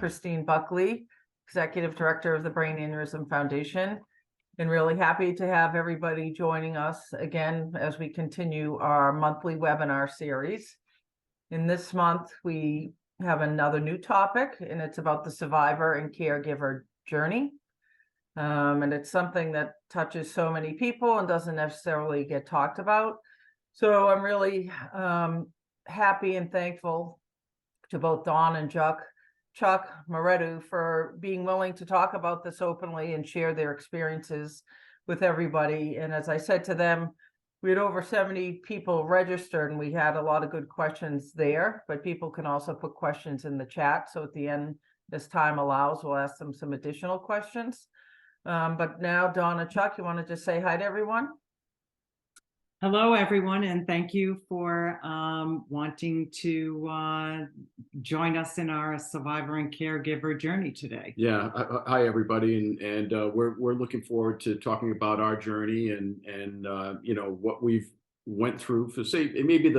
Christine Buckley, Executive Director of the Brain Aneurysm Foundation, and really happy to have everybody joining us again as we continue our monthly webinar series. In this month, we have another new topic, and it's about the survivor and caregiver journey. And it's something that touches so many people and doesn't necessarily get talked about. So I'm really happy and thankful to both Dawn and Chuck Murredu for being willing to talk about this openly and share their experiences with everybody. And as I said to them, we had over 70 people registered and we had a lot of good questions there, but people can also put questions in the chat. So at the end, as time allows, we'll ask them some additional questions. But now, Dawn and Chuck, you want to just say hi to everyone? Hello, everyone, and thank you for wanting to join us in our survivor and caregiver journey today. Yeah, hi everybody, and we're looking forward to talking about our journey and you know what we've went through for say it may be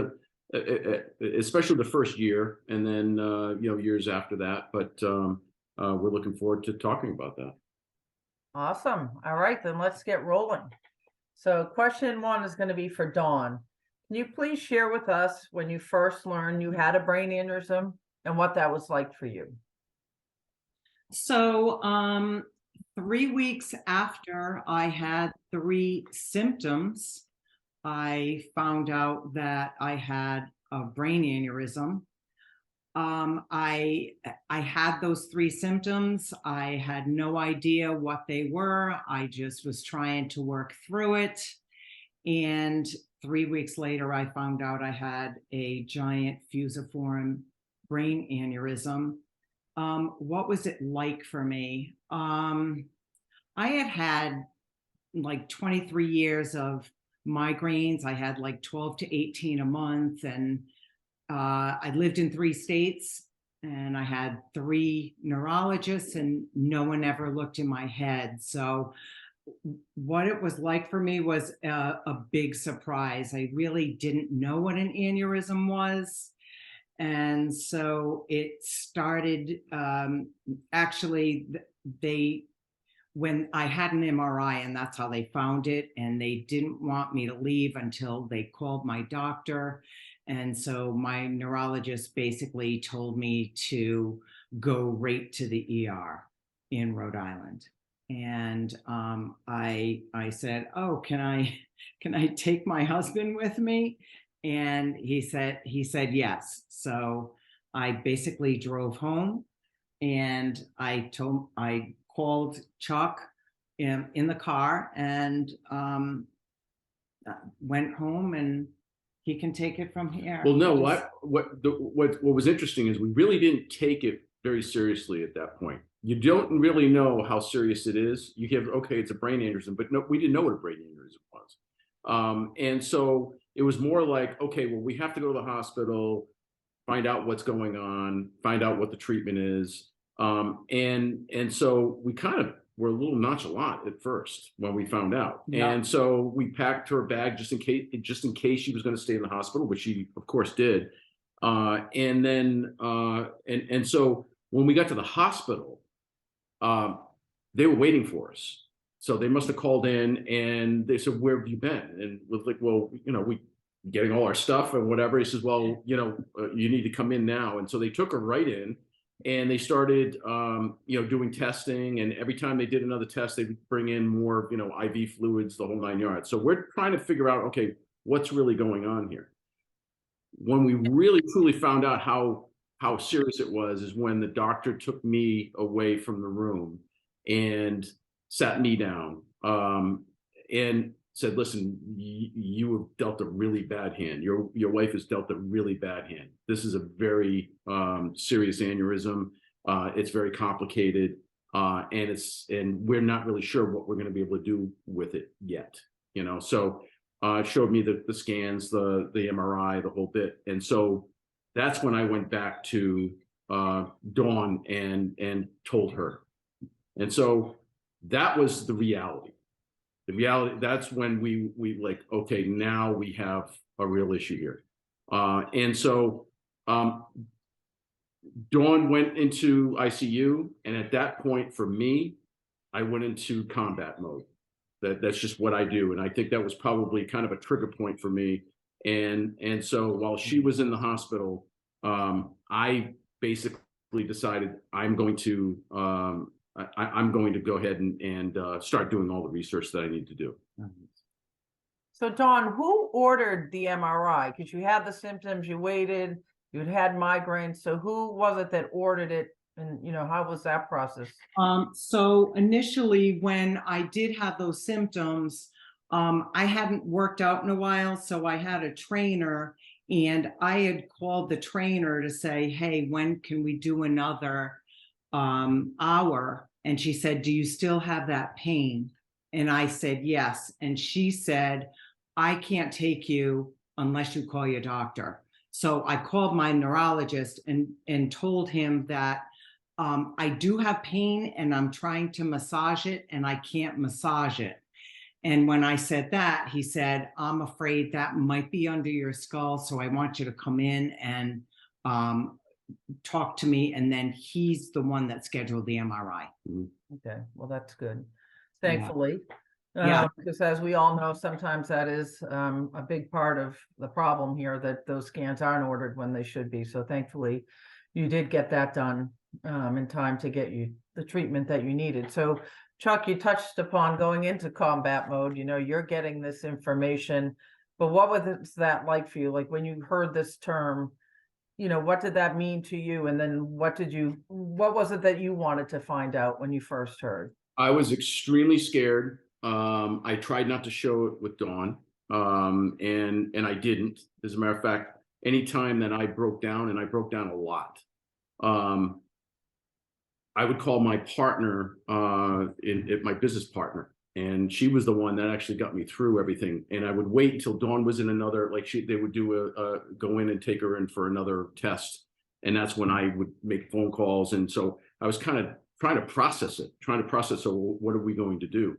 especially the first year, and then you know years after that. But we're looking forward to talking about that. Awesome. All right, then let's get rolling. So question one is going to be for Dawn. Can you please share with us when you first learned you had a brain aneurysm and what that was like for you? So 3 weeks after I had 3 symptoms, I found out that I had a brain aneurysm. I had those 3 symptoms. I had no idea what they were. I just was trying to work through it. And 3 weeks later, I found out I had a giant fusiform brain aneurysm. What was it like for me? I had like 23 years of migraines. I had like 12 to 18 a month, and I lived in 3 states, and I had 3 neurologists, and no one ever looked in my head. So what it was like for me was a big surprise. I really didn't know what an aneurysm was. And so it started, actually, when I had an MRI, and that's how they found it, and they didn't want me to leave until they called my doctor. And so my neurologist basically told me to go right to the ER in Rhode Island. And I said, "Oh, can I take my husband with me?" And he said yes. So I basically drove home, and I called Chuck in the car and went home, and he can take it from here. Well, no, what was interesting is we really didn't take it very seriously at that point. You don't really know how serious it is. You have, okay, it's a brain aneurysm, but no, we didn't know what a brain aneurysm was. And so it was more like, okay, well, we have to go to the hospital, find out what's going on, find out what the treatment is. And so we kind of were a little nonchalant at first when we found out. Yeah. And so we packed her bag just in case she was going to stay in the hospital, which she of course did. And then and so when we got to the hospital, they were waiting for us. So they must have called in and they said, "Where have you been?" And we're like, "Well, you know, we getting all our stuff and whatever." He says, "Well, you know, you need to come in now." And so they took her right in. And they started, you know, doing testing, and every time they did another test, they would bring in more, you know, IV fluids, the whole 9 yards. So we're trying to figure out, okay, what's really going on here? When we really truly found out how serious it was is when the doctor took me away from the room and sat me down and said, "Listen, you have dealt a really bad hand. Your wife has dealt a really bad hand. This is a very serious aneurysm. It's very complicated, and we're not really sure what we're going to be able to do with it yet. You know." So it showed me the scans, the MRI, the whole bit, and so that's when I went back to Dawn and told her, and so that was the reality. The reality, that's when we like, okay, now we have a real issue here. And so Dawn went into ICU, and at that point, for me, I went into combat mode. That's just what I do, and I think that was probably kind of a trigger point for me. And so while she was in the hospital, I basically decided I'm going to I'm going to go ahead and start doing all the research that I need to do. So Dawn, who ordered the MRI? Because you had the symptoms, you waited, you'd had migraines. So who was it that ordered it? And, you know, how was that process? So initially, when I did have those symptoms, I hadn't worked out in a while, so I had a trainer, and I had called the trainer to say, hey, when can we do another hour? And she said, do you still have that pain? And I said, yes. And she said, I can't take you unless you call your doctor. So I called my neurologist and told him that I do have pain and I'm trying to massage it and I can't massage it. And when I said that, he said, I'm afraid that might be under your skull. So I want you to come in and talk to me. And then he's the one that scheduled the MRI. Okay, well, that's good. Thankfully. Yeah. Because as we all know, sometimes that is a big part of the problem here, that those scans aren't ordered when they should be. So thankfully, you did get that done in time to get you the treatment that you needed. So Chuck, you touched upon going into combat mode. You know, you're getting this information, but what was that like for you? Like when you heard this term, you know, what did that mean to you? And then what was it that you wanted to find out when you first heard? I was extremely scared. I tried not to show it with Dawn, and I didn't. As a matter of fact, anytime that I broke down, and I broke down a lot, I would call my partner, my business partner, and she was the one that actually got me through everything. And I would wait until Dawn was in another, like they would do go in and take her in for another test, and that's when I would make phone calls. And so I was kind of trying to process. So what are we going to do?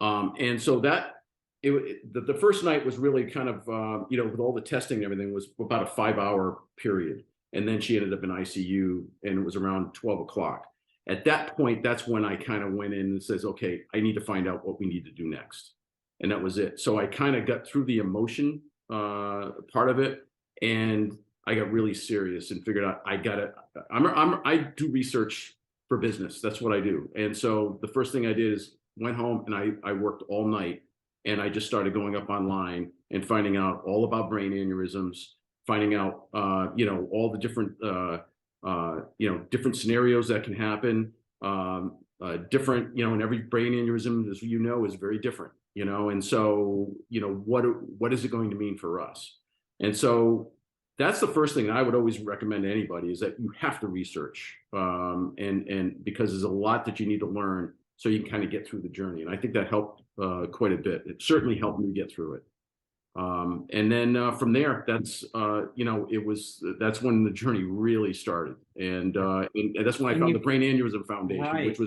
And so that the first night was really kind of you know, with all the testing and everything, was about a 5-hour period, and then she ended up in ICU, and it was around 12 o'clock. At that point, that's when I kind of went in and says, okay, I need to find out what we need to do next. And that was it. So I kind of got through the emotion part of it, and I got really serious and figured out I do research for business. That's what I do. And so the first thing I did is went home and I worked all night, and I just started going up online and finding out all about brain aneurysms, finding out you know, all the different you know, different scenarios that can happen, different, you know, and every brain aneurysm, as you know, is very different, you know. And so, you know, what is it going to mean for us? And so that's the first thing I would always recommend to anybody, is that you have to research, and because there's a lot that you need to learn so you can kind of get through the journey. And I think that helped quite a bit. It certainly helped me get through it. And then from there, that's you know, that's when the journey really started, and that's when I found the Brain Aneurysm Foundation, Right.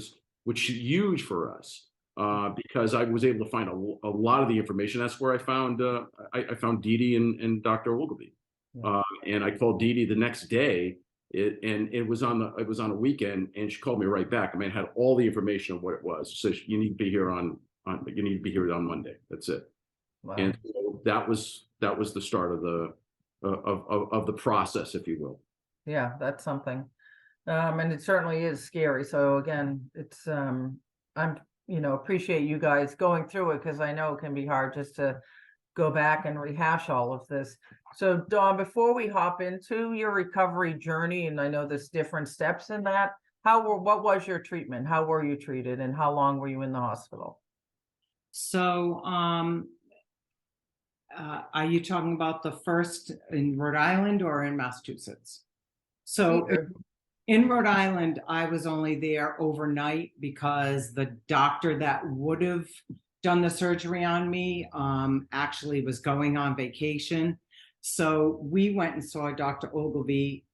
which is huge for us, because I was able to find a lot of the information. That's where I found I found Dee Dee and Dr. Ogilvy, and I called Dee Dee the next day. It was on a weekend, and she called me right back. I mean, I had all the information of what it was. So you need to be here on Monday. That's it. Wow. And so that was the start of the process, if you will. Yeah, that's something. And it certainly is scary. So again, it's I'm, you know, appreciate you guys going through it, because I know it can be hard just to go back and rehash all of this. So Dawn, before we hop into your recovery journey, and I know there's different steps in that, what was your treatment? How were you treated, and how long were you in the hospital? So are you talking about the first in Rhode Island or in Massachusetts? So in Rhode Island, I was only there overnight because the doctor that would have done the surgery on me actually was going on vacation. So we went and saw Dr. Ogilvy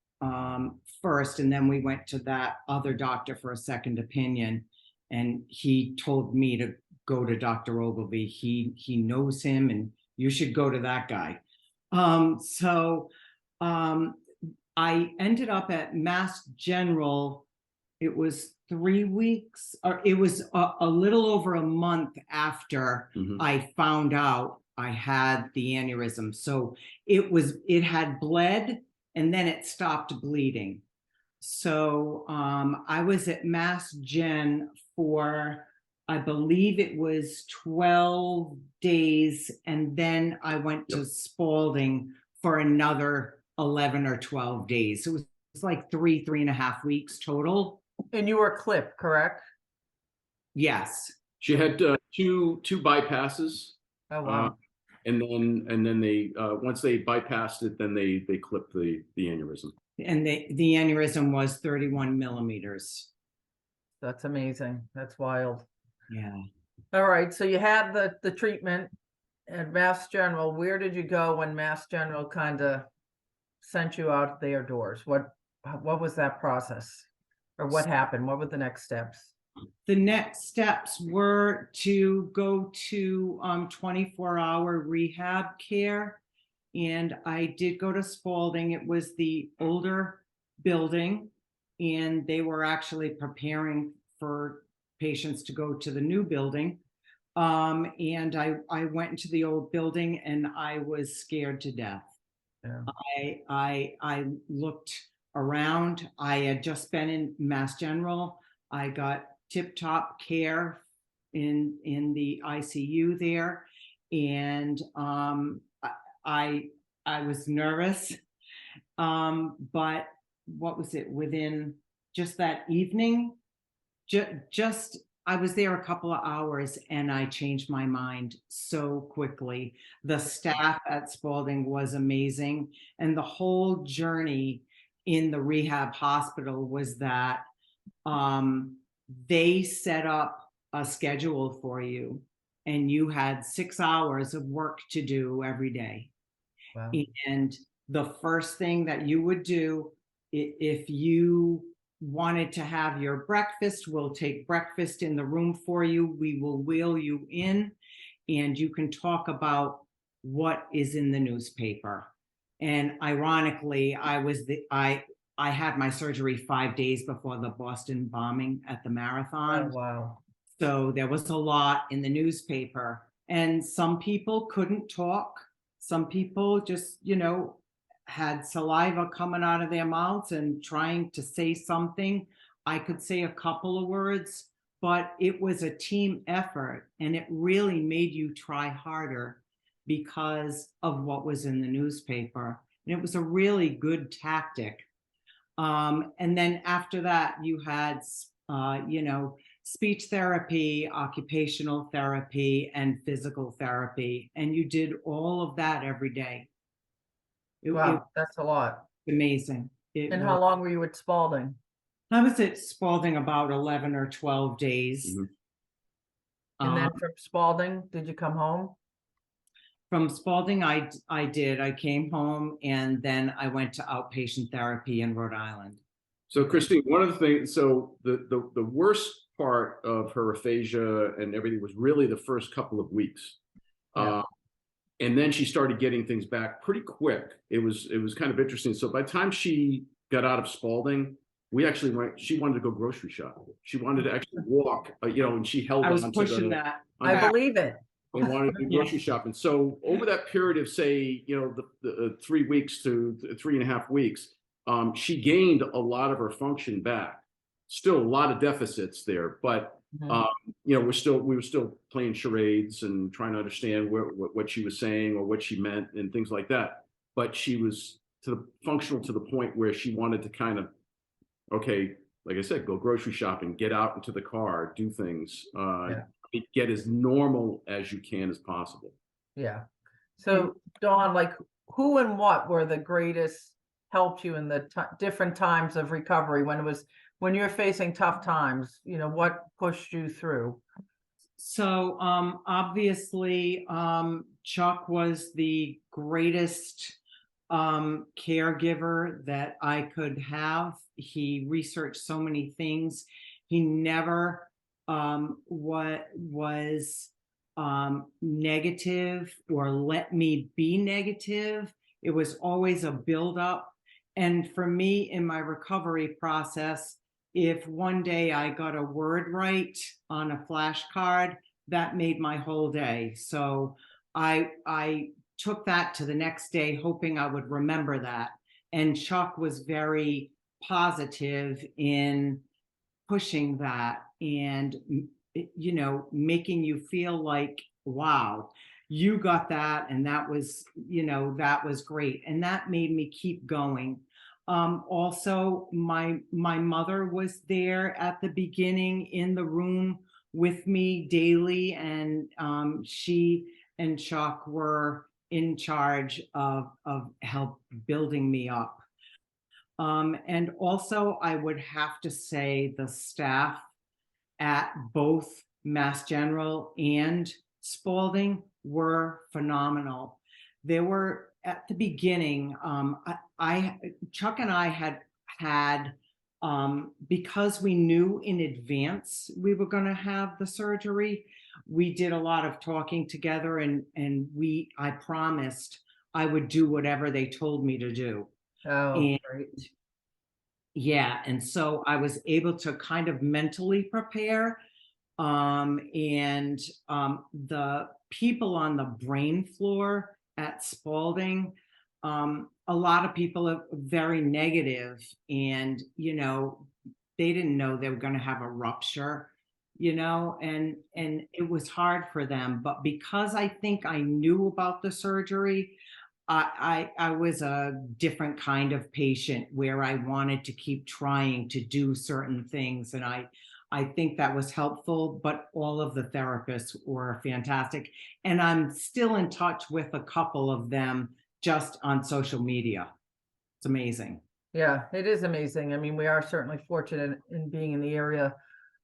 first, and then we went to that other doctor for a second opinion. And he told me to go to Dr. Ogilvy. He knows him, and you should go to that guy. I ended up at Mass General. It was 3 weeks, or it was a little over a month after I found out I had the aneurysm. So it had bled and then it stopped bleeding. So I was at Mass Gen for, I believe it was 12 days. And then I went to Spalding for another 11 or 12 days. So it was like 3.5 weeks total. And you were clipped, correct? Yes. She had two bypasses. Oh, wow. And then they once they bypassed it, then they clipped the aneurysm. And the aneurysm was 31 millimeters. That's amazing. That's wild. Yeah. All right. So you had the treatment at Mass General. Where did you go when Mass General kind of sent you out their doors? What was that process? Or what happened? What were the next steps? The next steps were to go to 24-hour rehab care. And I did go to Spalding. It was the older building, and they were actually preparing for patients to go to the new building. And I went into the old building and I was scared to death. Yeah. I looked around. I had just been in Mass General. I got tip-top care in the ICU there, and I was nervous, but what was it? Within just that evening, just I was there a couple of hours and I changed my mind so quickly. The staff at Spalding was amazing, and the whole journey in the rehab hospital was that they set up a schedule for you, and you had 6 hours of work to do every day. Wow. And the first thing that you would do, if you wanted to have your breakfast, we'll take breakfast in the room for you. We will wheel you in, and you can talk about what is in the newspaper. And ironically, I had my surgery 5 days before the Boston bombing at the marathon. Oh, wow. So there was a lot in the newspaper, and some people couldn't talk. Some people just, had saliva coming out of their mouths and trying to say something. I could say a couple of words, but it was a team effort, and it really made you try harder because of what was in the newspaper. And it was a really good tactic. And then after that, you had, speech therapy, occupational therapy, and physical therapy. And you did all of that every day. Wow, that's a lot. Amazing. And how long were you at Spalding? I was at Spalding about 11 or 12 days. And then from Spalding, did you come home? From Spalding, I did. I came home, and then I went to outpatient therapy in Rhode Island. So Christine, one of the things, so the worst part of her aphasia and everything was really the first couple of weeks. Yeah. And then she started getting things back pretty quick. It was kind of interesting. So by the time she got out of Spalding, she wanted to go grocery shopping. She wanted to actually walk, and she held on. I was pushing that. I believe it. And wanted to do grocery shopping. So over that period of, say, the 3 weeks to 3.5 weeks, she gained a lot of her function back. Still a lot of deficits there, but we were still playing charades and trying to understand what she was saying or what she meant and things like that. But she was functional to the point where she wanted to kind of, okay, like I said, go grocery shopping, get out into the car, do things, get as normal as you can as possible. Yeah. So Dawn, like, who and what were the greatest helped you in the different times of recovery when you were facing tough times? What pushed you through? So obviously, Chuck was the greatest caregiver that I could have. He researched so many things. He never was negative or let me be negative. It was always a buildup. And for me, in my recovery process, if one day I got a word right on a flashcard, that made my whole day. So I took that to the next day, hoping I would remember that. And Chuck was very positive in pushing that and, you know, making you feel like, wow, you got that. And that was, you know, that was great. And that made me keep going. Also, my mother was there at the beginning in the room with me daily, and she and Chuck were in charge of help building me up. And also, I would have to say the staff at both Mass General and Spalding were phenomenal. They were at the beginning. Chuck and I had because we knew in advance we were going to have the surgery. We did a lot of talking together, and I promised I would do whatever they told me to do. Oh, And great. yeah, and so I was able to kind of mentally prepare. And the people on the brain floor at Spalding, a lot of people are very negative, and you know, they didn't know they were going to have a rupture, you know, and it was hard for them. But because I think I knew about the surgery, I was a different kind of patient where I wanted to keep trying to do certain things, and I think that was helpful. But all of the therapists were fantastic, and I'm still in touch with a couple of them just on social media. It's amazing. Yeah, it is amazing. I mean, we are certainly fortunate in being in the area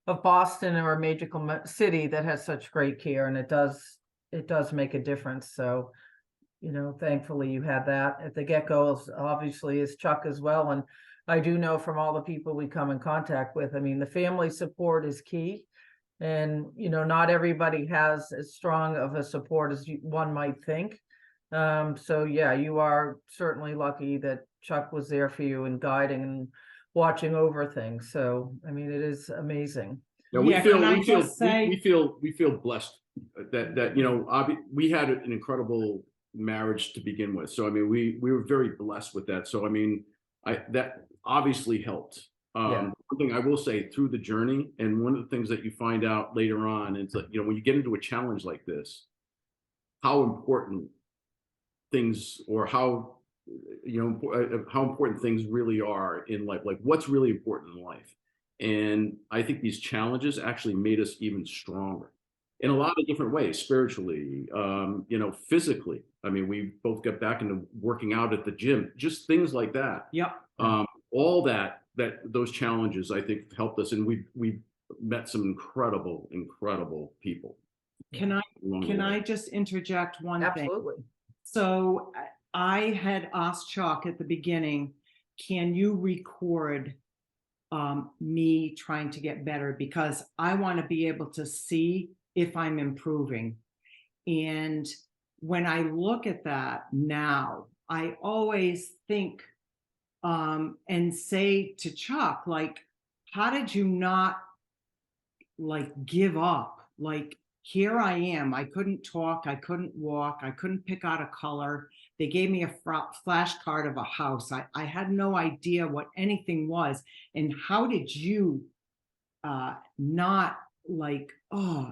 of Boston, or a major city that has such great care, and it does make a difference. So, you know, thankfully you had that at the get-go, obviously, as Chuck as well. And I do know from all the people we come in contact with, I mean, the family support is key. And, you know, not everybody has as strong of a support as one might think. So yeah, you are certainly lucky that Chuck was there for you and guiding and watching over things. So, I mean, it is amazing. Now we Yeah, feel can I we feel just say- we feel blessed that you know, we had an incredible marriage to begin with. So I mean, we were very blessed with that. So I mean, that obviously helped. Yeah. One thing I will say through the journey, and one of the things that you find out later on, it's like, you know, when you get into a challenge like this, how important things, or how, you know, how important things really are in life, like what's really important in life. And I think these challenges actually made us even stronger in a lot of different ways, spiritually, you know, physically. I mean, we both got back into working out at the gym, just things like that. Yep. All those challenges, I think, helped us, and we met some incredible people. Can I just interject one thing? Absolutely. So I had asked Chuck at the beginning, can you record me trying to get better? Because I want to be able to see if I'm improving. And when I look at that now, I always think and say to Chuck, like, how did you not like give up? Like, here I am. I couldn't talk. I couldn't walk. I couldn't pick out a color. They gave me a flashcard of a house. I had no idea what anything was. And how did you not like, oh,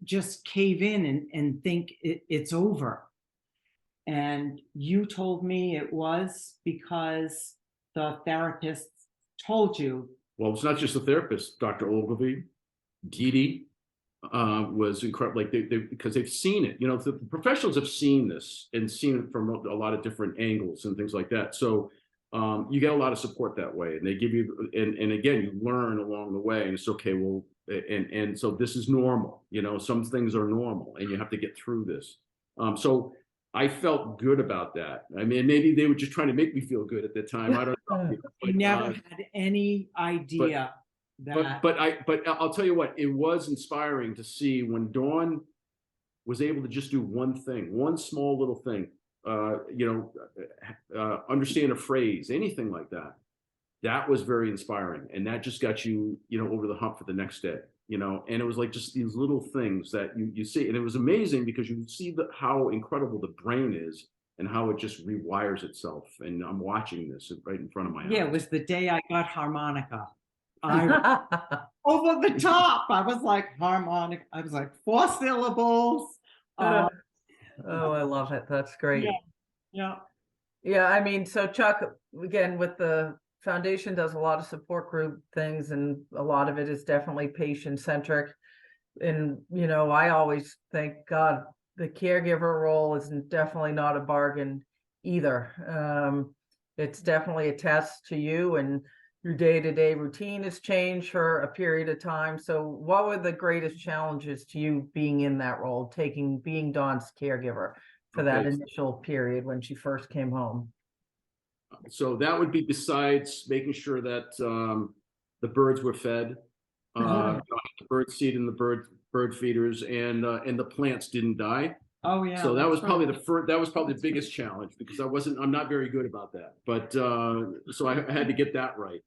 just cave in and think it's over? And you told me it was because the therapist told you. Well, it's not just the therapist. Dr. Ogilvy, Dee was incredible. Like they because they've seen it. You know, the professionals have seen this and seen it from a lot of different angles and things like that. So you get a lot of support that way, and they give you, and again, you learn along the way, and it's okay. Well, and so this is normal. You know, some things are normal, and you have to get through this. So I felt good about that. I mean, maybe they were just trying to make me feel good at the time. I don't know. I never had any idea that. But I'll tell you what, it was inspiring to see when Dawn was able to just do one thing, one small little thing. You know, understand a phrase, anything like that. That was very inspiring, and that just got you, over the hump for the next day. And it was like just these little things that you see, and it was amazing because you see how incredible the brain is and how it just rewires itself. And I'm watching this right in front of my eyes. Yeah, it was the day I got harmonica. Over the top. I was like harmonic. I was like 4 syllables. Oh, I love it. That's great. Yeah. Yeah, I mean, so Chuck, again, with the foundation does a lot of support group things, and a lot of it is definitely patient centric. And, I always think, God, the caregiver role is definitely not a bargain either. It's definitely a test to you, and your day-to-day routine has changed for a period of time. So what were the greatest challenges to you being in that role, being Dawn's caregiver for that initial period when she first came home? So that would be besides making sure that the birds were fed, the bird seed and the bird feeders, and the plants didn't die. Oh yeah. So that was probably the biggest challenge, because I'm not very good about that. But so I had to get that right.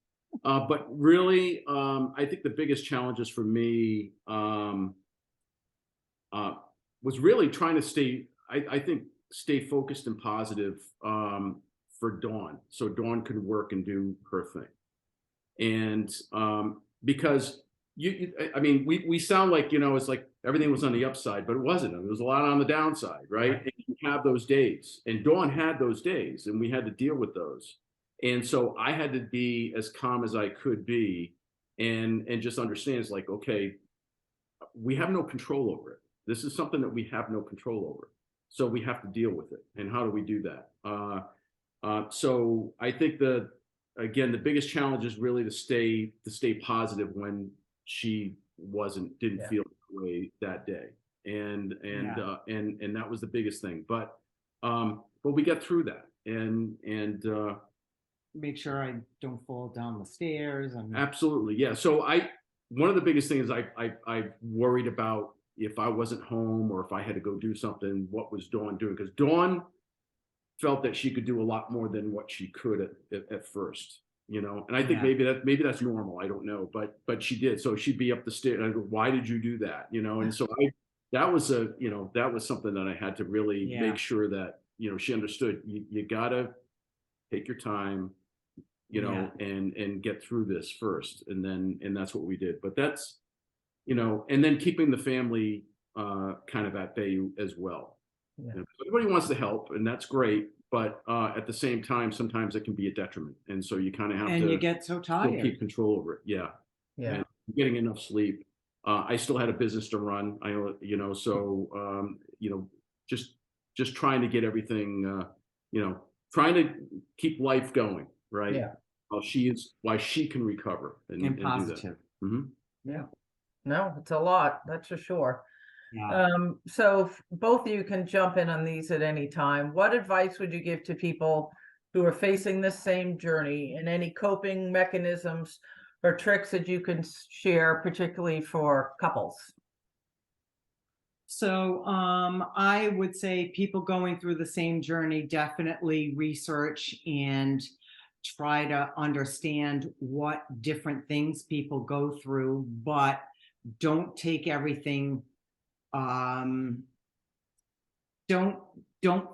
But really, I think the biggest challenges for me was really trying to stay focused and positive for Dawn, so Dawn could work and do her thing. And because I mean, we sound like, it's like everything was on the upside, but it wasn't. There was a lot on the downside, right? And you have those days, and Dawn had those days, and we had to deal with those. And so I had to be as calm as I could be, and just understand, it's like, okay, we have no control over it. This is something that we have no control over. So we have to deal with it. And how do we do that? So I think the biggest challenge is really to stay positive when she didn't feel the way that day. And that was the biggest thing. But we got through that, and make sure I don't fall down the stairs. And absolutely. Yeah. So one of the biggest things I worried about, if I wasn't home or if I had to go do something, what was Dawn doing? Because Dawn felt that she could do a lot more than what she could at first, and I think maybe that's normal. I don't know, but she did. So she'd be up the stairs, and I go, why did you do that? And so that was something that I had to really make sure that, she understood. You gotta take your time, and get through this first. And that's what we did. But that's, and then keeping the family kind of at bay as well. Yeah. Everybody wants to help, and that's great. But at the same time, sometimes it can be a detriment. And so you kind of have to. And you get so tired. Keep control over it. Yeah. And getting enough sleep. I still had a business to run. So just trying to get everything, trying to keep life going, right? Yeah. Why she can recover and positive. do that. Mm-hmm. Yeah. No, it's a lot, that's for sure. Yeah. So both of you can jump in on these at any time. What advice would you give to people who are facing this same journey, and any coping mechanisms or tricks that you can share, particularly for couples? So I would say people going through the same journey, definitely research and try to understand what different things people go through, but don't take everything. Don't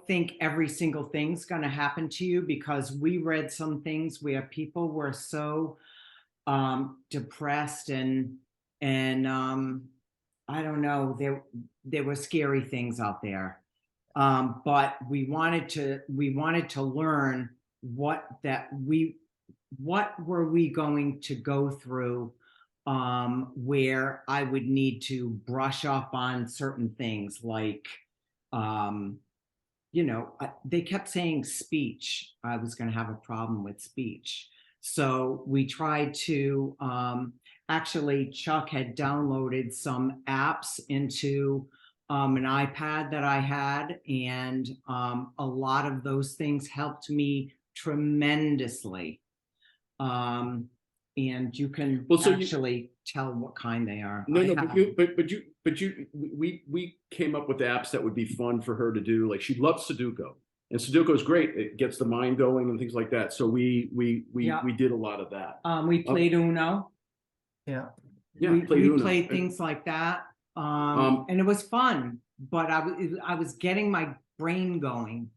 think every single thing's going to happen to you, because we read some things where people were so depressed and I don't know, there were scary things out there. But we wanted to learn what were we going to go through, where I would need to brush up on certain things, like, they kept saying speech. I was going to have a problem with speech. So we tried to, actually, Chuck had downloaded some apps into an iPad that I had, and a lot of those things helped me tremendously. And you can tell what kind they are. We came up with apps that would be fun for her to do. Like, she loves Sudoku. And Sudoku is great. It gets the mind going and things like that. So we Yeah. did a lot of that. We played Uno. Yeah. Yeah, we played Uno. played things like that. Um, And it was fun, but I was getting my brain going.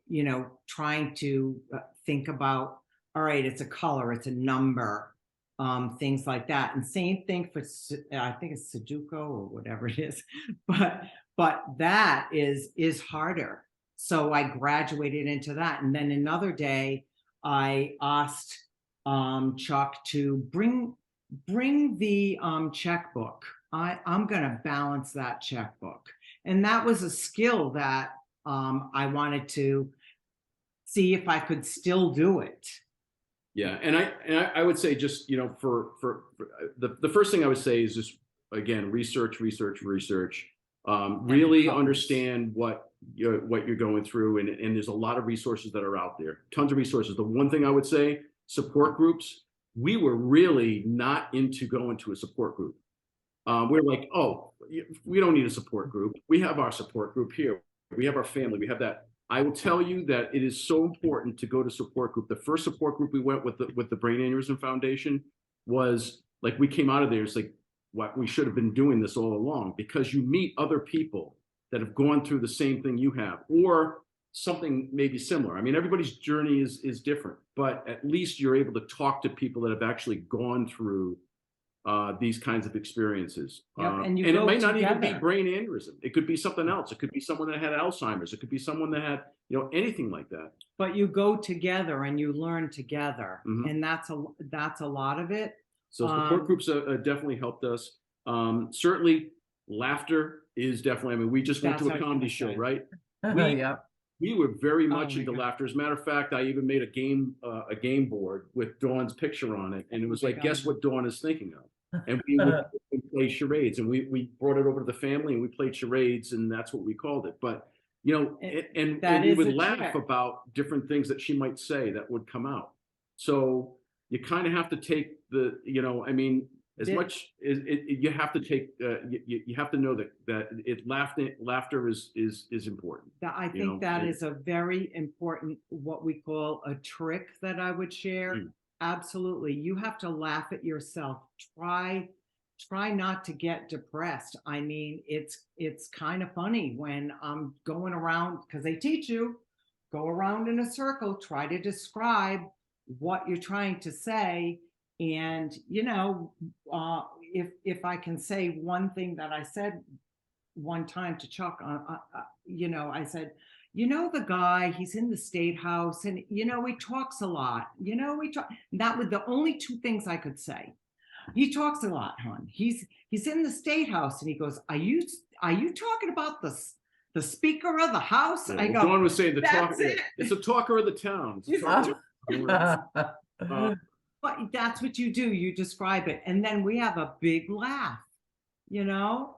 You know, trying to think about, all right, it's a color, it's a number, things like that. And same thing for, I think it's Sudoku or whatever it is, but that is harder. So I graduated into that. And then another day I asked Chuck to bring the checkbook. I'm gonna balance that checkbook. And that was a skill that I wanted to see if I could still do it. Yeah, and I would say just, you know, for the first thing I would say is just, again, research. Really understand what you're going through, and there's a lot of resources that are out there, tons of resources. The one thing I would say, support groups. We were really not into going to a support group. We're like, oh, we don't need a support group. We have our support group here. We have our family. We have that. I will tell you that it is so important to go to support group. The first support group we went with the Brain Aneurysm Foundation was like, we came out of there. It's like, what we should have been doing this all along, because you meet other people that have gone through the same thing you have, or something maybe similar. I mean, everybody's journey is different, but at least you're able to talk to people that have actually gone through these kinds of experiences. Yep, and it might not even be together. brain aneurysm. It could be something else. It could be someone that had Alzheimer's. It could be someone that had, you know, anything like that. But you go together and you learn together, Mhm. and that's a lot of it. So support groups definitely helped us. Certainly, laughter is definitely. I mean, we just went That's to what I a was comedy gonna show, say. right? Yeah. We were very much my into God. laughter. As a matter of fact, I even made a game board with Dawn's picture on it, and it was my like, guess God. what Dawn is thinking of? And we would play charades, and we brought it over to the family, and we played charades, and that's what we called it. But you know, and That we is would a laugh trick. about different things that she might say that would come out. So you kind of have to take the, you know, I mean, as much as you have to take, you have to know that laughter is important. I You know, think that is a very important, what we call a trick that I would share. Mm. Absolutely. You have to laugh at yourself. Try not to get depressed. I mean, it's kind of funny when I'm going around, because they teach you, go around in a circle, try to describe what you're trying to say. And, you know, if I can say one thing that I said one time to Chuck, you know, I said, you know, the guy, he's in the state house, and, you know, he talks a lot, you know, we talk. That was the only two things I could say. He talks a lot, hon. He's in the state house, and he goes, are you talking about the speaker of the house? Yeah, I well, go, Dawn was saying the talk. that's it. It's a talker of the town. It's a talker of the But that's what you do. You describe it, and then we have a big laugh, you know.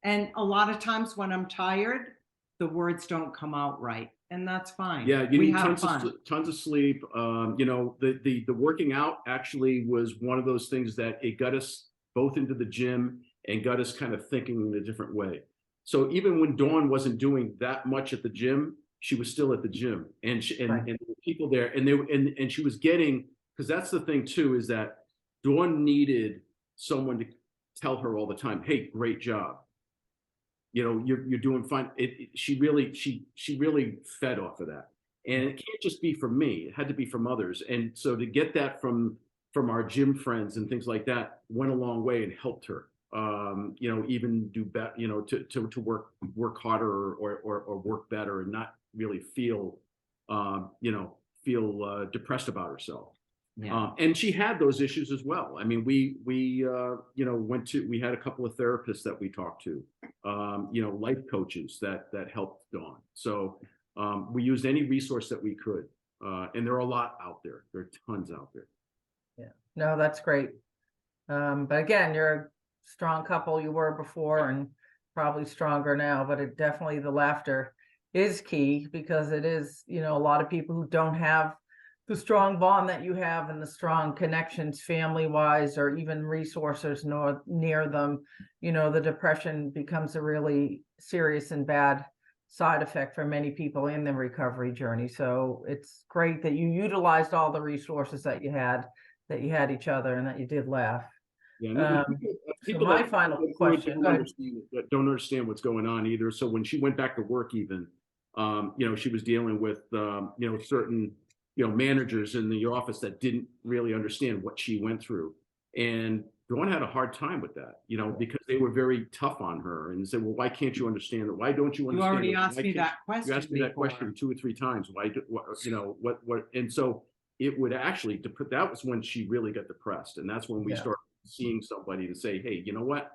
And a lot of times when I'm tired, the words don't come out right, and that's fine. Yeah, you we need have tons of sleep. You know, the working out actually was one of those things that it got us both into the gym and got us kind of thinking in a different way. So even when Dawn wasn't doing that much at the gym, she was still at the gym, and Right. and there were people there, and she was getting, because that's the thing too, is that Dawn needed someone to tell her all the time, hey, great job. You know, you're doing fine. She really fed off of that, and it can't just be from me. It had to be from others, and so to get that from our gym friends and things like that went a long way and helped her. You know, even do better. You know, to work harder or work better and not really feel depressed about herself. Yeah. And she had those issues as well. I mean, we we had a couple of therapists that we talked to, you know, life coaches that helped Dawn. So we used any resource that we could, and there are a lot out there. There are tons out there. Yeah, no, that's great. But again, you're a strong couple. You were before, and probably stronger now. But it definitely, the laughter is key, because it is, you know, a lot of people who don't have the strong bond that you have and the strong connections family wise, or even resources near them, you know, the depression becomes a really serious and bad side effect for many people in the recovery journey. So it's great that you utilized all the resources that you had each other, and that you did laugh. Yeah, no, So my final question, go ahead. don't understand what's going on either. So when she went back to work, even, she was dealing with, certain, managers in the office that didn't really understand what she went through. And Dawn had a hard time with that, because they were very tough on her and said, well, why can't you understand it? Why don't you understand You already it? asked Why me can't that question. You asked me that question 2 or 3 times. Why, what? And so it would actually, that was when she really got depressed. And that's when we started seeing somebody to say, hey, you know what?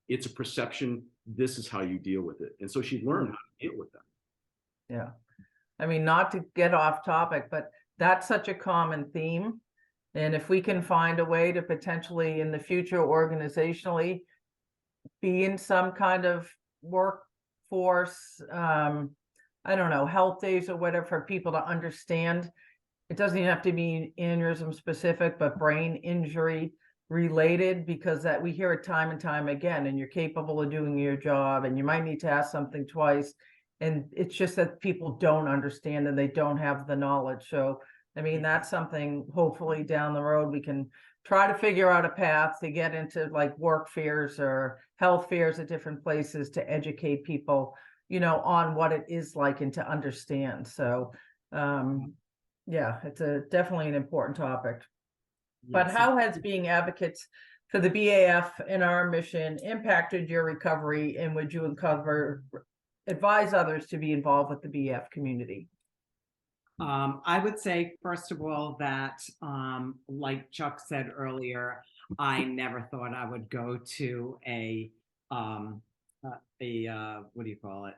It's a perception. This is how you deal with it. And so she learned how to deal with that. Yeah. I mean, not to get off topic, but that's such a common theme. And if we can find a way to potentially in the future organizationally be in some kind of workforce, I don't know, health days or whatever, for people to understand, it doesn't even have to be aneurysm specific, but brain injury related, because that we hear it time and time again, and you're capable of doing your job, and you might need to ask something twice. And it's just that people don't understand and they don't have the knowledge. So, I mean, that's something hopefully down the road we can try to figure out a path to get into, like work fairs or health fairs at different places to educate people, on what it is like and to understand. So, yeah, it's definitely an important topic. But how has being advocates for the BAF and our mission impacted your recovery, and would you advise others to be involved with the BAF community? I would say, first of all, that like Chuck said earlier, I never thought I would go to a what do you call it?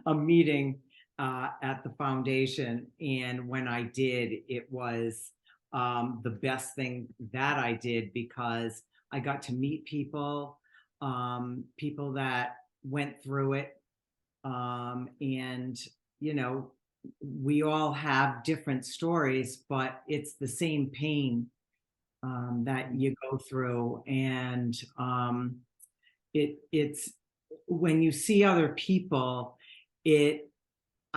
A meeting at the foundation. And when I did, it was the best thing that I did, because I got to meet people, people that went through it. And, we all have different stories, but it's the same pain that you go through. And it's when you see other people, I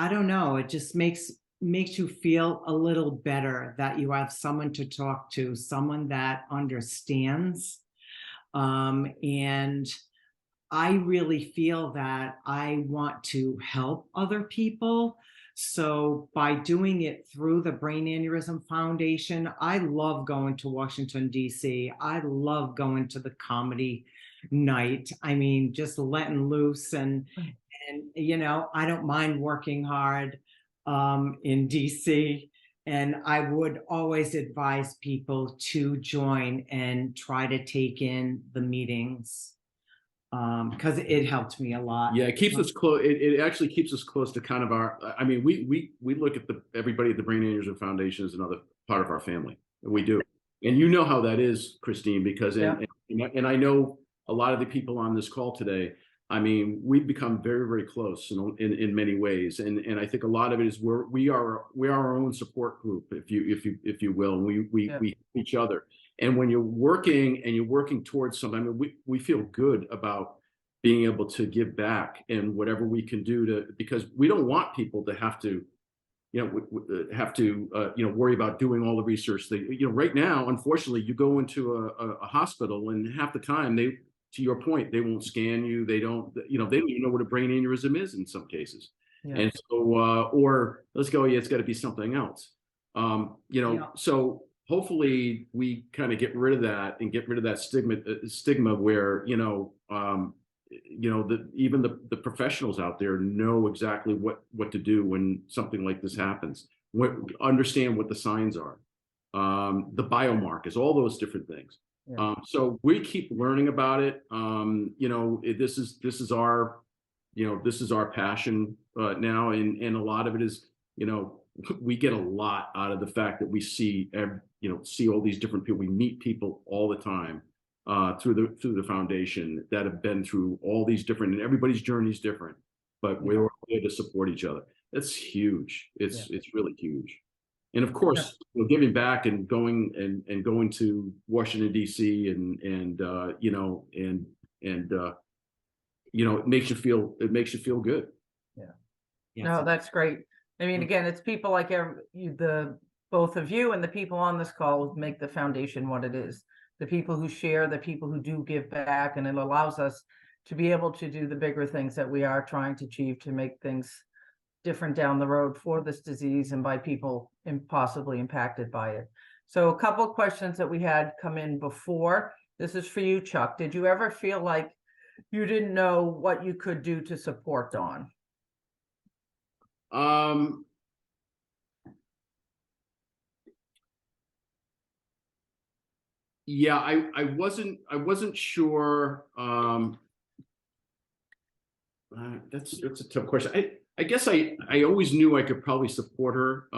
don't know, it just makes you feel a little better that you have someone to talk to, someone that understands. And I really feel that I want to help other people. So by doing it through the Brain Aneurysm Foundation, I love going to Washington, D.C. I love going to the comedy night. I mean, just letting loose and I don't mind working hard in DC. And I would always advise people to join and try to take in the meetings, because it helped me a lot. Yeah, it keeps us close. It actually keeps us close to kind of we look at everybody at the Brain Aneurysm Foundation as another part of our family. We do. And you know how that is, Christine, because and I know a lot of the people on this call today, I mean, we've become very, very close in many ways. And I think a lot of it is we are our own support group, if you will. We help each other. And when you're working towards something, I mean, we feel good about being able to give back and whatever we can do because we don't want people to have to, worry about doing all the research. Right now, unfortunately, you go into a hospital and half the time to your point, they won't scan you. They don't even know what a brain aneurysm is in some cases. Yeah. And so, or let's go, it's got to be something else. So hopefully we kind of get rid of that and get rid of that stigma where, even the professionals out there know exactly what to do when something like this happens, understand what the signs are, the biomarkers, all those different things. Yeah. So we keep learning about it. This is our passion now, and a lot of it is, we get a lot out of the fact that we see all these different people. We meet people all the time through the foundation that have been through all these different, and everybody's journey is different, but we're there to support each other. That's huge. It's really huge. And of course, giving back and going to Washington D.C. and it makes you feel good. Yes. No, that's great. I mean, again, it's people like the both of you and the people on this call who make the foundation what it is. The people who share, the people who do give back, and it allows us to be able to do the bigger things that we are trying to achieve to make things different down the road for this disease and by people possibly impacted by it. So a couple of questions that we had come in before. This is for you, Chuck. Did you ever feel like you didn't know what you could do to support Dawn? Yeah, I wasn't sure. That's a tough question. I guess I always knew I could probably support her.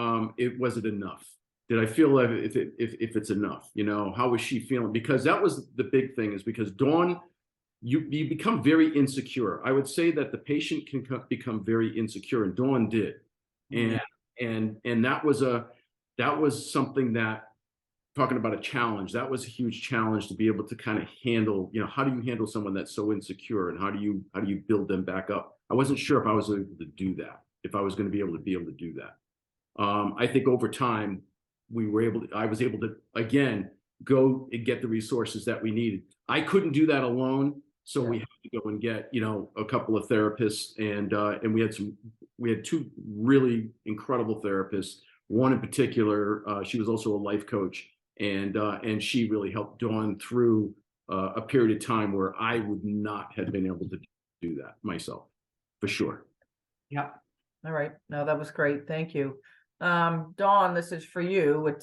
Was it enough? Did I feel like if it's enough? You know, how was she feeling? Because that was the big thing, is because Dawn, you become very insecure. I would say that the patient can become very insecure, and Dawn did. And and that was something that, talking about a challenge, that was a huge challenge to be able to kind of handle. You know, how do you handle someone that's so insecure, and how do you build them back up? I wasn't sure if I was able to do that, if I was going to be able to do that. I think over time I was able to again go and get the resources that we needed. I couldn't do that alone, so we had to go and get, you know, a couple of therapists, and we had two really incredible therapists. One in particular, she was also a life coach, and she really helped Dawn through a period of time where I would not have been able to do that myself, for sure. Yeah. All right. No, that was great. Thank you. Dawn, this is for you.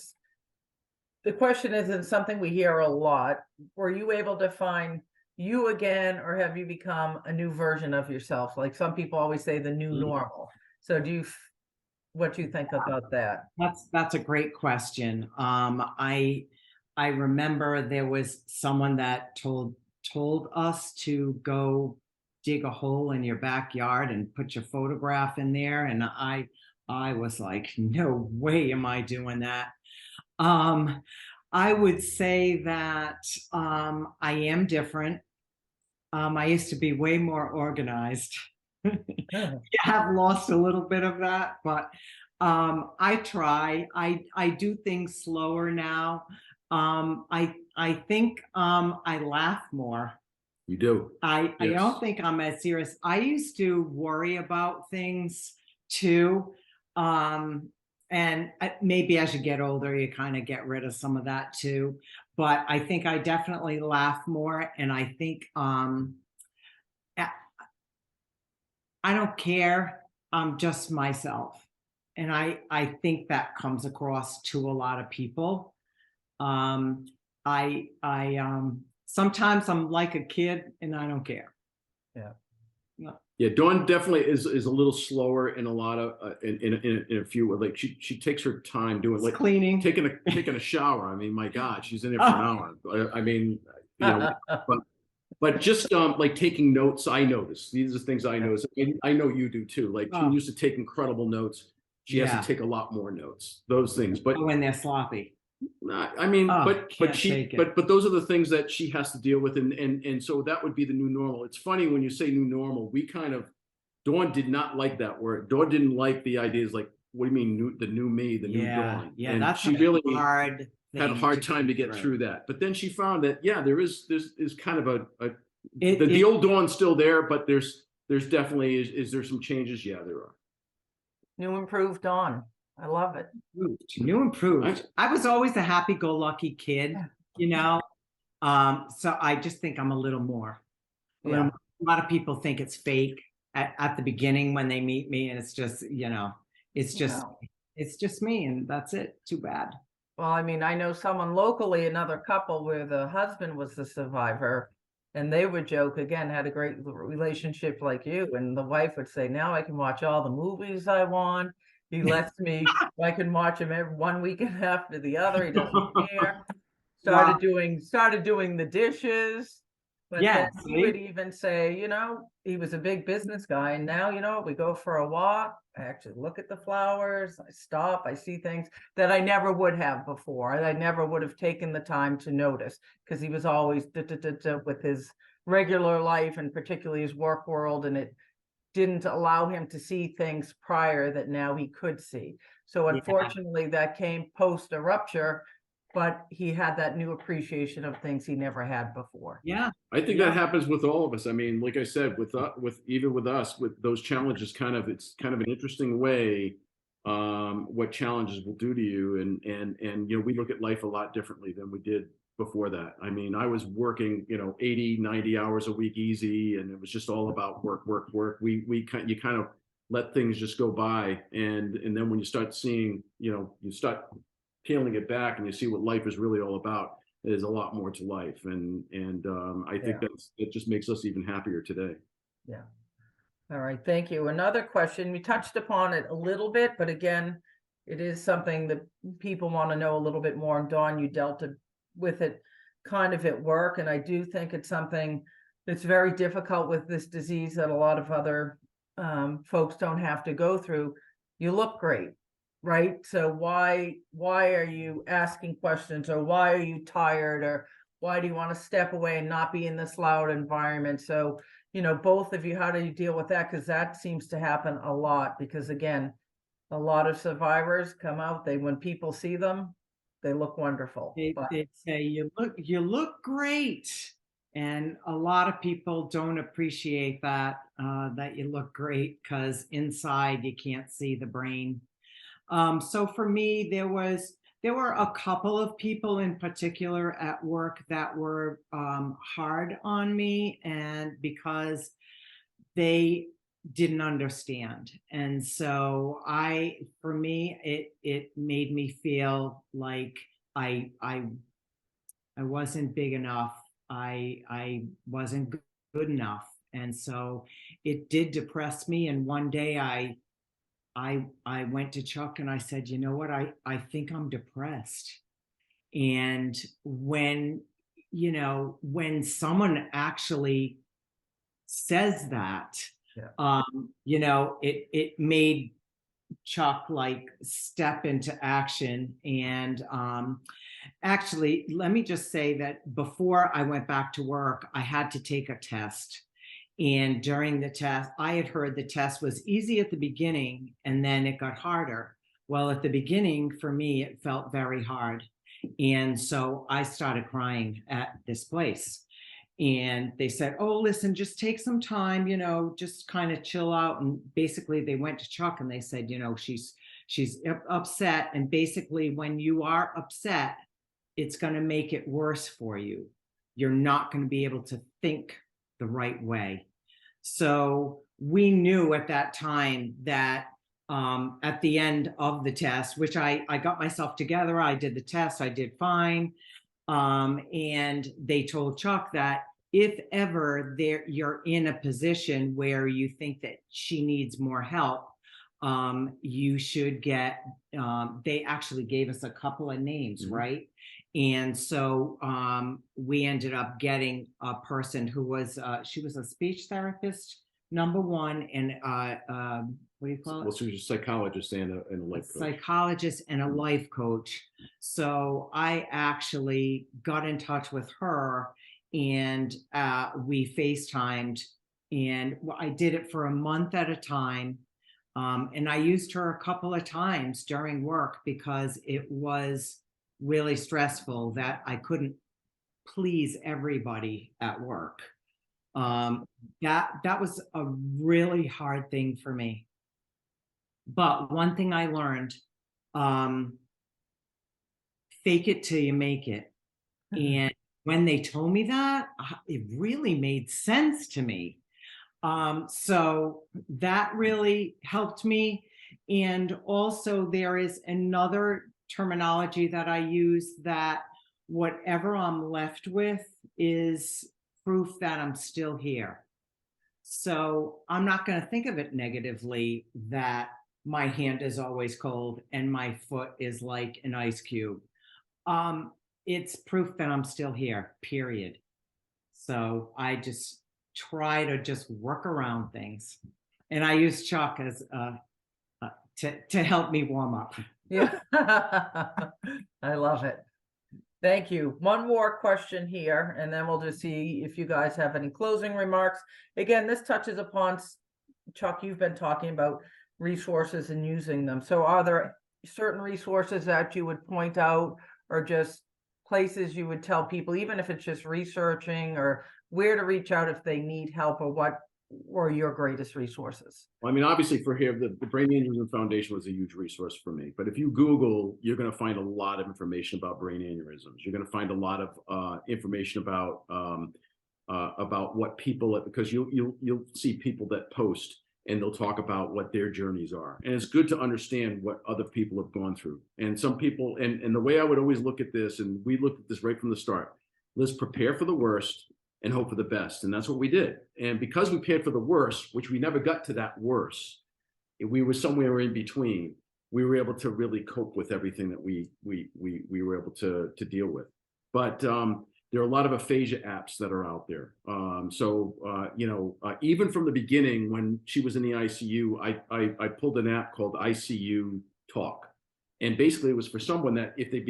The question isn't something we hear a lot. Were you able to find you again, or have you become a new version of yourself? Like some people always say, the new normal. So what do you think about that? That's a great question. I remember there was someone that told us to go dig a hole in your backyard and put your photograph in there, and I was like, no way am I doing that. I would say that I am different. I used to be way more organized. I have lost a little bit of that, but I try. I do things slower now. I think I laugh more. You do. I don't think I'm as serious. I used to worry about things too. And maybe as you get older, you kind of get rid of some of that too. But I think I definitely laugh more. And I think I don't care. I'm just myself. And I think that comes across to a lot of people. Sometimes I'm like a kid and I don't care. Yeah, Dawn definitely is a little slower in a lot of in a few, like she takes her time doing, like cleaning, taking a shower. I mean, my God, she's in there for an hour. I mean, you know, but just like taking notes. I notice these are things I notice. I know you do too. Like she used to take incredible notes. She has to take a lot more notes. Those things, but when they're sloppy. I mean, but those are the things that she has to deal with, and so that would be the new normal. It's funny when you say new normal. Dawn did not like that word. Dawn didn't like the ideas, like, what do you mean the new me, the new Dawn? Yeah, and that's she really had a hard time to get through that. But then she found that there's kind of the old Dawn's still there, but there's definitely is there some changes? Yeah, there are. New improved Dawn. I love it. New improved. I was always a happy-go-lucky kid, you know. So I just think I'm a little more. A lot of people think it's fake at the beginning when they meet me, and it's just, you know, it's just me, and that's it. Too bad. Well, I mean, I know someone locally, another couple where the husband was the survivor, and they would joke, again, had a great relationship like you, and the wife would say, now I can watch all the movies I want. He lets me, I can watch him every 1 weekend after the other. He doesn't care. Started doing the dishes. But then he would even say, you know, he was a big business guy. And now, you know, we go for a walk. I actually look at the flowers. I stop. I see things that I never would have before. I never would have taken the time to notice, because he was always with his regular life, and particularly his work world. And didn't allow him to see things prior that now he could see. So Yeah. unfortunately, that came post a rupture, but he had that new appreciation of things he never had before. Yeah. I think Yeah. that happens with all of us. I mean, like I said, with even with us, with those challenges, it's kind of an interesting way what challenges will do to you, and you know, we look at life a lot differently than we did before that. I mean, I was working, you know, 80, 90 hours a week easy, and it was just all about work, work, work. You kind of let things just go by, and then when you start seeing, you know, you start peeling it back and you see what life is really all about, there's a lot more to life, and I think it just makes us even happier today. Yeah. All right, thank you. Another question, we touched upon it a little bit, but again, it is something that people want to know a little bit more. And Dawn, you dealt with it kind of at work, and I do think it's something that's very difficult with this disease that a lot of other folks don't have to go through. You look great, right? So why are you asking questions, or why are you tired, or why do you want to step away and not be in this loud environment? So, you know, both of you, how do you deal with that? Because that seems to happen a lot, because again, a lot of survivors come out, when people see them, they look wonderful. They say you look great, and a lot of people don't appreciate that that you look great, because inside you can't see the brain. So for me, there were a couple of people in particular at work that were hard on me, and because they didn't understand. And so for me, it made me feel like I wasn't big enough. I wasn't good enough. And so it did depress me. And one day I went to Chuck and I said, you know what, I think I'm depressed. And when someone actually says that, you know, it made Chuck like step into action. And actually, let me just say that before I went back to work, I had to take a test. And during the test, I had heard the test was easy at the beginning and then it got harder. Well, at the beginning, for me, it felt very hard. And so I started crying at this place. And they said, oh, listen, just take some time, you know, just kind of chill out. And basically they went to Chuck and they said, you know, she's upset. And basically when you are upset, it's going to make it worse for you. You're not going to be able to think the right way. So we knew at that time that at the end of the test, which I got myself together, I did the test, I did fine. And they told Chuck that if ever you're in a position where you think that she needs more help, you should get, they actually gave us a couple of names, right? And so we ended up getting a person who was, she was a speech therapist, number one, and what do you call it? Well, she was a psychologist and a life coach. Psychologist and a life coach. So I actually got in touch with her, and we FaceTimed, and I did it for a month at a time. And I used her a couple of times during work because it was really stressful that I couldn't please everybody at work. That was a really hard thing for me. But one thing I learned, fake it till you make it. And when they told me that, it really made sense to me. So that really helped me. And also there is another terminology that I use, that whatever I'm left with is proof that I'm still here. So I'm not going to think of it negatively that my hand is always cold and my foot is like an ice cube. It's proof that I'm still here, period. So I just try to just work around things. And I use Chuck as to help me warm up. Yeah, I love it. Thank you. One more question here, and then we'll just see if you guys have any closing remarks. Again, this touches upon Chuck, you've been talking about resources and using them. So are there certain resources that you would point out, or just places you would tell people, even if it's just researching, or where to reach out if they need help, or what were your greatest resources? I mean, obviously for here, the Brain Aneurysm Foundation was a huge resource for me. But if you Google, you're going to find a lot of information about brain aneurysms. You're going to find a lot of information about what people, because you'll see people that post and they'll talk about what their journeys are. And it's good to understand what other people have gone through. And some people, and the way I would always look at this, and we looked at this right from the start, let's prepare for the worst and hope for the best. And that's what we did. And because we prepared for the worst, which we never got to that worst, we were somewhere in between, we were able to really cope with everything that we were able to deal with. But there are a lot of aphasia apps that are out there. Even from the beginning, when she was in the ICU, I pulled an app called ICU Talk. And basically it was for someone that if they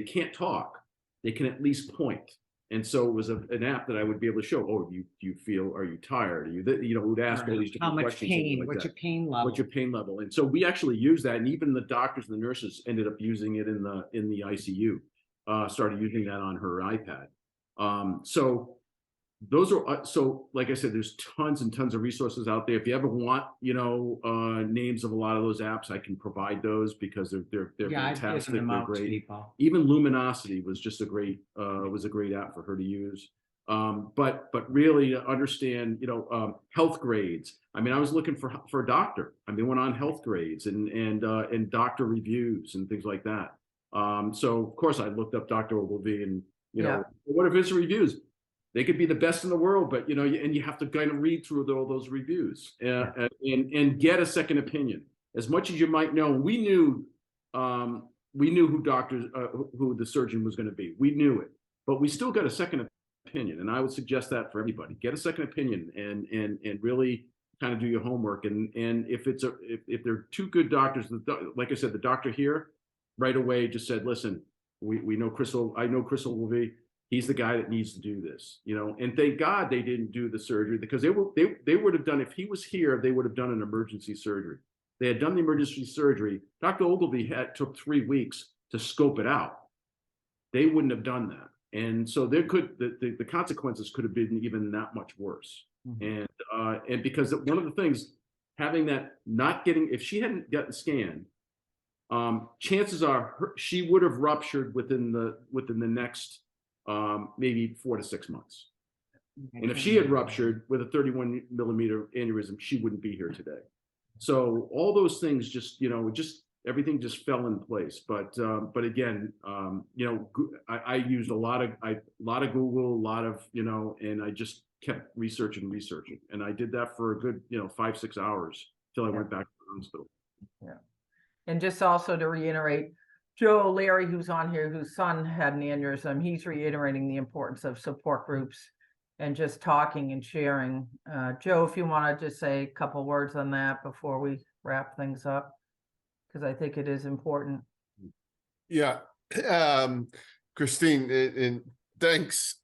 can't talk, they can at least point. And so it was an app that I would be able to show, do you feel, are you tired? Are you, would ask all these different How much questions. pain? Like What's that. your pain level? What's your pain level? And so we actually used that, and even the doctors and the nurses ended up using it in the ICU. Started using that on her iPad. So those are, so like I said, there's tons and tons of resources out there. If you ever want, names of a lot of those apps, I can provide those because they're fantastic. They're great. Even Luminosity was just a great app for her to use. But really to understand, health grades. I mean, I was looking for a doctor. I mean, went on health grades and doctor reviews and things like that. So of course I looked up Dr. Ogilvy and, what are his reviews? They could be the best in the world, but, and you have to kind of read through all those reviews and get a second opinion. As much as you might know, we knew who the surgeon was going to be. We knew it, but we still got a second opinion. And I would suggest that for everybody, get a second opinion and really kind of do your homework. And if they're two good doctors, like I said, the doctor here right away just said, listen, we know I know Chris Ogilvy. He's the guy that needs to do this, and thank God they didn't do the surgery, because they would have done, if he was here, they would have done an emergency surgery. They had done the emergency surgery. Dr. Ogilvy took 3 weeks to scope it out. They wouldn't have done that. And so the consequences could have been even that much worse. Mm-hmm. And because one of the things, having that, if she hadn't gotten scanned, chances are she would have ruptured within the next maybe 4 to 6 months. And if she had ruptured with a 31 millimeter aneurysm, she wouldn't be here today. So all those things just everything just fell in place. But again, I used a lot of Google, a lot of, and I just kept researching. And I did that for a good, 5-6 hours till I went back to the hospital. Yeah. And just also to reiterate, Joe O'Leary, who's on here, whose son had an aneurysm, he's reiterating the importance of support groups and just talking and sharing. Joe, if you want to just say a couple words on that before we wrap things up, because I think it is important. Yeah. Christine, and thanks,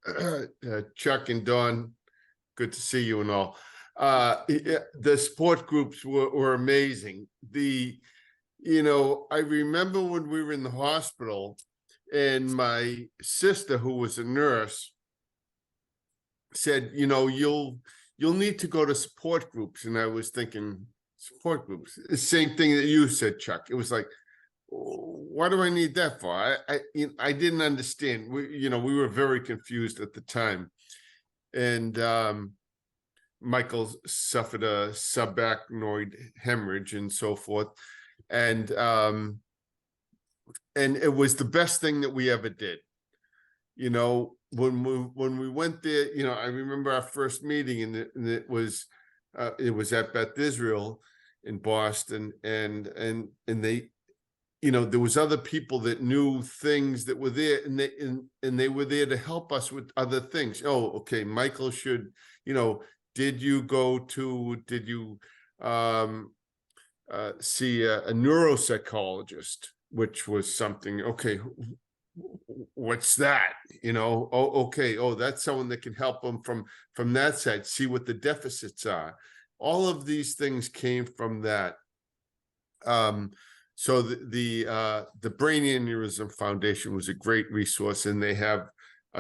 Chuck and Dawn. Good to see you and all. The support groups were amazing. I remember when we were in the hospital and my sister, who was a nurse, said, you'll need to go to support groups. And I was thinking, support groups, the same thing that you said, Chuck. It was like, what do I need that for? I didn't understand. We were very confused at the time. And Michael suffered a subarachnoid hemorrhage and so forth. And it was the best thing that we ever did. When we went there, I remember our first meeting, and it was at Beth Israel in Boston, and they, there was other people that knew things that were there, and they were there to help us with other things. Oh, okay, Michael should, did you see a neuropsychologist, which was something, okay, what's that? Okay, that's someone that can help them from that side, see what the deficits are. all of these things came from that. So the Brain Aneurysm Foundation was a great resource, and they have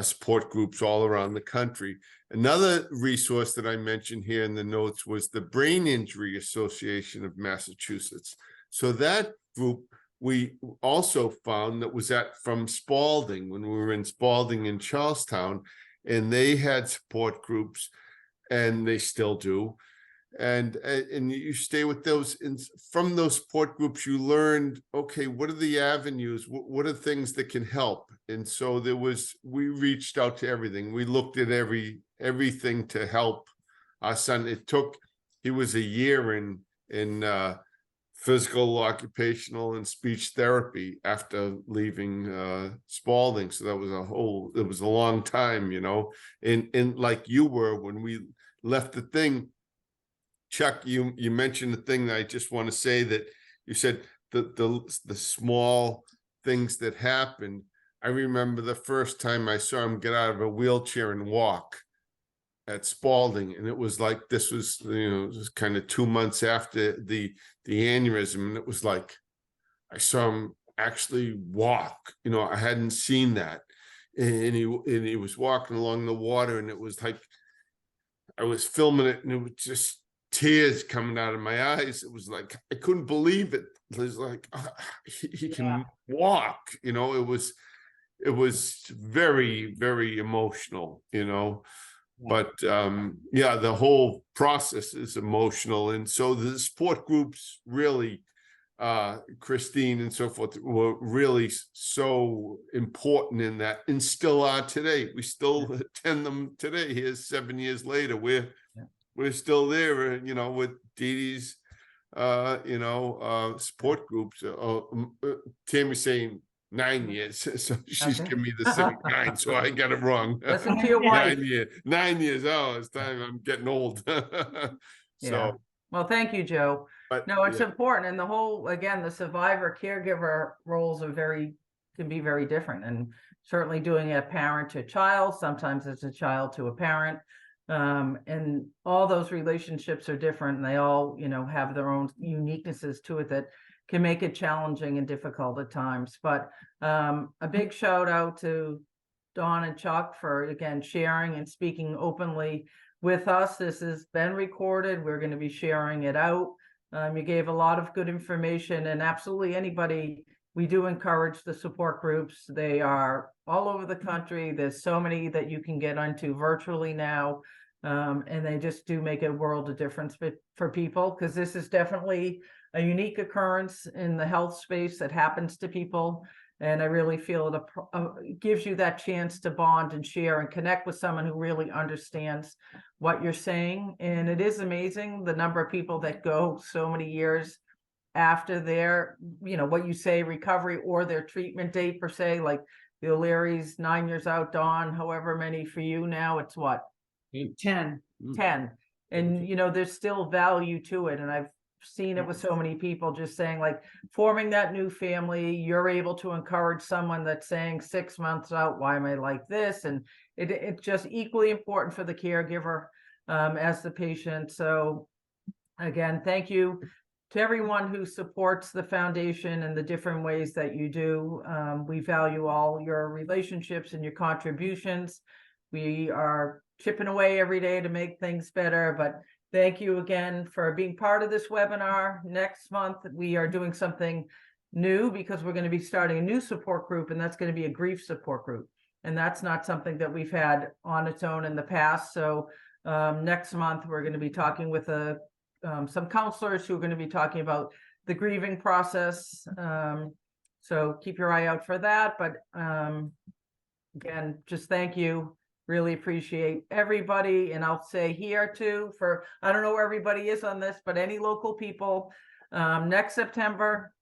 support groups all around the country. Another resource that I mentioned here in the notes was the Brain Injury Association of Massachusetts. So that group we also found that was from Spalding, when we were in Spalding in Charlestown, and they had support groups, and they still do. And you stay with those, and from those support groups you learned, okay, what are the avenues, what are things that can help? And so we reached out to everything. We looked at everything to help our son. He was a year in physical, occupational, and speech therapy after leaving Spalding. So that was it was a long time, and like you were when we left the thing. Chuck, you mentioned the thing that I just want to say, that you said the small things that happened. I remember the first time I saw him get out of a wheelchair and walk at Spalding, and it was like, this was, it was kind of 2 months after the aneurysm, and it was like I saw him actually walk. I hadn't seen that, and he was walking along the water, and it was like I was filming it, and it was just tears coming out of my eyes. It was like I couldn't believe it. It was like he can walk. It was very, very emotional. But the whole process is emotional, and so the support groups really, Christine and so forth, were really so important in that, and still are today. We still attend them today. Here's 7 years later. We're still there, with Dee Dee's, support groups. Tammy's saying 9 years, so she's Okay. giving me the civic 9, so I got it wrong. Listen to your wife. 9 years. 9 years. Oh, it's time. I'm getting old. Yeah. Well, thank you, Joe. But No, it's important. And the survivor caregiver roles can be very different. And certainly doing a parent to child, sometimes it's a child to a parent. And all those relationships are different, and they all, have their own uniquenesses to it that can make it challenging and difficult at times. But a big shout out to Dawn and Chuck for, again, sharing and speaking openly with us. This has been recorded. We're going to be sharing it out. You gave a lot of good information, and absolutely anybody, we do encourage the support groups. They are all over the country. There's so many that you can get onto virtually now. And they just do make a world of difference for people, because this is definitely a unique occurrence in the health space that happens to people. And I really feel it gives you that chance to bond and share and connect with someone who really understands what you're saying. And it is amazing the number of people that go so many years after their, what you say, recovery or their treatment date per se, like the O'Leary's 9 years out, Dawn, however many for you now, it's what? 10. 10. And, there's still value to it. And I've seen it with so many people just saying, like, forming that new family, you're able to encourage someone that's saying 6 months out, why am I like this? And it's just equally important for the caregiver as the patient. So again, thank you to everyone who supports the foundation and the different ways that you do. We value all your relationships and your contributions. We are chipping away every day to make things better, but thank you again for being part of this webinar. Next month, we are doing something new, because we're going to be starting a new support group, and that's going to be a grief support group. And that's not something that we've had on its own in the past. So next month, we're going to be talking with some counselors who are going to be talking about the grieving process. So keep your eye out for that. But again, just thank you. Really appreciate everybody. And I'll say here too, I don't know where everybody is on this, but any local people, next September,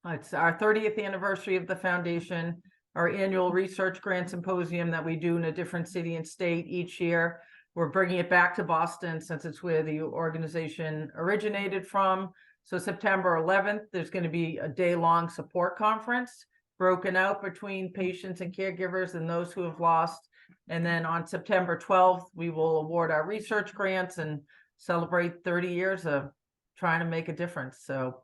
it's our 30th anniversary of the foundation, our annual research grant symposium that we do in a different city and state each year. We're bringing it back to Boston since it's where the organization originated from. So September 11th, there's going to be a day-long support conference broken out between patients and caregivers and those who have lost. And then on September 12th, we will award our research grants and celebrate 30 years of trying to make a difference. So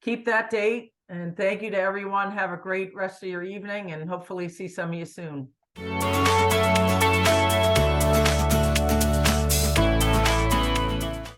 keep that date, and thank you to everyone. Have a great rest of your evening, and hopefully see some of you soon.